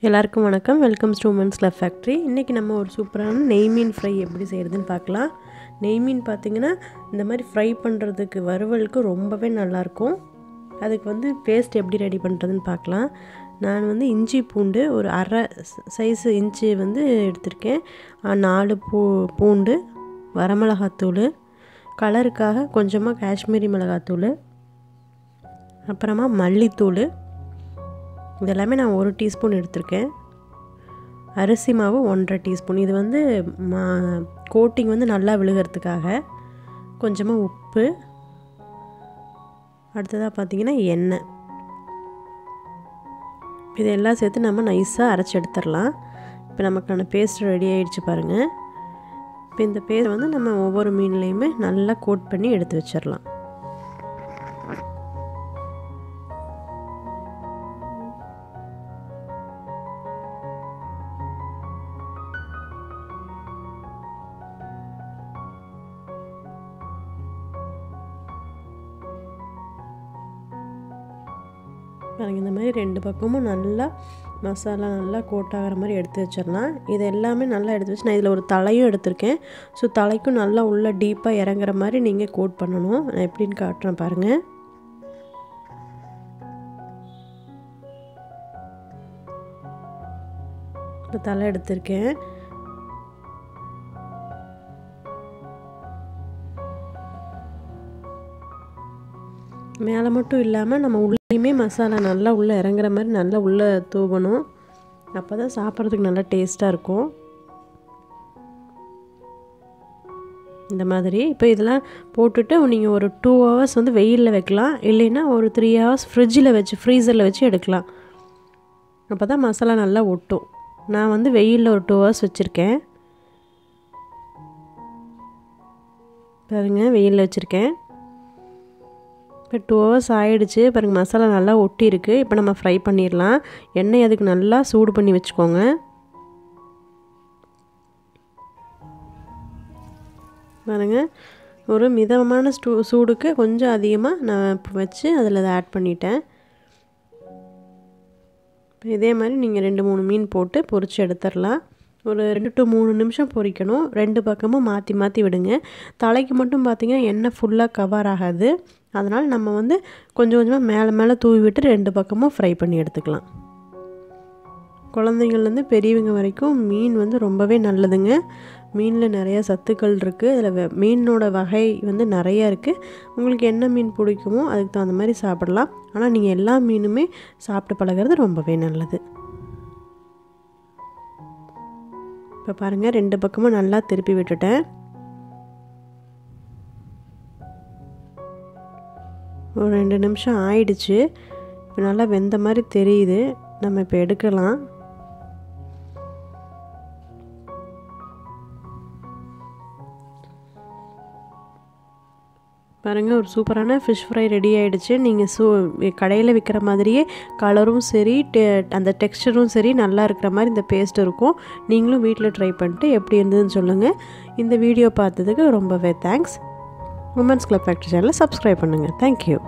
எல்லாருக்கும் வணக்கம். Welcomes to women's club factory. இன்றைக்கி நம்ம ஒரு சூப்பரான நெய் மீன் ஃப்ரை எப்படி செய்கிறதுன்னு பார்க்கலாம். நெய் மீன் பார்த்திங்கன்னா இந்த மாதிரி ஃப்ரை பண்ணுறதுக்கு வறுவலுக்கு ரொம்பவே நல்லாயிருக்கும். அதுக்கு பேஸ்ட் எப்படி ரெடி பண்ணுறதுன்னு பார்க்கலாம். நான் இஞ்சி பூண்டு ஒரு அரை சைஸு இஞ்சி எடுத்திருக்கேன். 4 பூண்டு, வரமிளகாத்தூள், கலருக்காக கொஞ்சமாக காஷ்மீரி மிளகாத்தூள், அப்புறமா மல்லித்தூள், இதெல்லாமே நான் 1 டீஸ்பூன் எடுத்திருக்கேன். அரிசி மாவு 1.5 டீஸ்பூன். இது கோட்டிங் நல்லா விழுகிறதுக்காக. கொஞ்சமாக உப்பு, அடுத்ததாக பார்த்திங்கன்னா எண்ணெய். இதெல்லாம் சேர்த்து நம்ம நைஸாக அரைச்சி எடுத்துடலாம். இப்போ நமக்கான பேஸ்ட் ரெடி ஆகிடுச்சு பாருங்கள். இப்போ இந்த பேஸ்ட் நம்ம ஒவ்வொரு மீன்லேயுமே நல்லா கோட் பண்ணி எடுத்து வச்சிடலாம். பாருங்கள், இந்த மாதிரி 2 பக்கமும் நல்லா மசாலா நல்லா கோட் ஆகிற மாதிரி எடுத்து வச்சிடலாம். இது எல்லாமே நல்லா எடுத்து வச்சு நான் இதில் ஒரு தலையும் எடுத்திருக்கேன். ஸோ தலைக்கும் நல்லா உள்ள டீப்பாக இறங்குற மாதிரி நீங்கள் கோட் பண்ணணும். நான் எப்படின்னு காட்டுறேன் பாருங்கள். இப்போ தலை எடுத்திருக்கேன். மேலே மட்டும் இல்லாமல் நம்ம உள்ளேயுமே மசாலா நல்லா உள்ளே இறங்குற மாதிரி நல்லா உள்ளே தூவணும். அப்போ தான் சாப்பிட்றதுக்கு நல்லா டேஸ்ட்டாக இருக்கும். இந்த மாதிரி இப்போ இதெல்லாம் போட்டுட்டு நீங்கள் ஒரு 2 ஹவர்ஸ் வெயிலில் வைக்கலாம். இல்லைன்னா ஒரு 3 ஹவர்ஸ் ஃப்ரீசரில் வச்சு எடுக்கலாம். அப்போ தான் மசாலா நல்லா ஒட்டும். நான் வெயிலில் ஒரு 2 ஹவர்ஸ் வச்சுருக்கேன். பாருங்கள், வெயிலில் வச்சுருக்கேன். இப்போ 2 ஹவர்ஸ் ஆகிடுச்சு. பாருங்கள், மசாலா நல்லா ஒட்டி இருக்குது. இப்போ நம்ம ஃப்ரை பண்ணிடலாம். எண்ணெய் அதுக்கு நல்லா சூடு பண்ணி வச்சுக்கோங்க. பாருங்கள், ஒரு மிதமான சூடுக்கு கொஞ்சம் அதிகமாக நான் வச்சு அதில் அதை ஆட் பண்ணிட்டேன். இப்போ இதே மாதிரி நீங்கள் 2-3 மீன் போட்டு பொரித்து எடுத்துடலாம். ஒரு 2 to 3 நிமிஷம் பொரிக்கணும். 2 பக்கமும் மாற்றி மாற்றி விடுங்க. தலைக்கு மட்டும் பார்த்திங்கன்னா எண்ணெய் ஃபுல்லாக கவர் ஆகாது. அதனால் நம்ம கொஞ்சம் கொஞ்சமாக மேலே தூவி விட்டு 2 பக்கமும் ஃப்ரை பண்ணி எடுத்துக்கலாம். குழந்தைங்கள்லேருந்து பெரியவங்க வரைக்கும் மீன் ரொம்பவே நல்லதுங்க. மீனில் நிறையா சத்துக்கள் இருக்குது. அதில் மீனோட வகை நிறையா இருக்குது. உங்களுக்கு என்ன மீன் பிடிக்குமோ அதுக்கு தகுந்த மாதிரி சாப்பிடலாம். ஆனால் நீங்கள் எல்லா மீனுமே சாப்பிட்டு பழகிறது ரொம்பவே நல்லது. இப்போ பாருங்கள், 2 பக்கமும் நல்லா திருப்பி விட்டுட்டேன். ஒரு 2 நிமிஷம் ஆயிடுச்சு. இப்போ நல்லா வெந்த மாதிரி தெரியுது. நம்ம இப்போ எடுக்கலாம். பாருங்கள், ஒரு சூப்பரான ஃபிஷ் ஃப்ரை ரெடி ஆகிடுச்சு. நீங்கள் கடையில் விற்கிற மாதிரியே கலரும் சரி அந்த டெக்ஸ்டரும் சரி நல்லா இருக்கிற மாதிரி இந்த பேஸ்ட் இருக்கும். நீங்களும் வீட்டில் ட்ரை பண்ணிட்டு எப்படி இருந்ததுன்னு சொல்லுங்கள். இந்த வீடியோ பார்த்ததுக்கு ரொம்பவே தேங்க்ஸ். உமன்ஸ் கிளப் ஃபேக்ட்ரி சேனலை சப்ஸ்கிரைப் பண்ணுங்கள். தேங்க்யூ.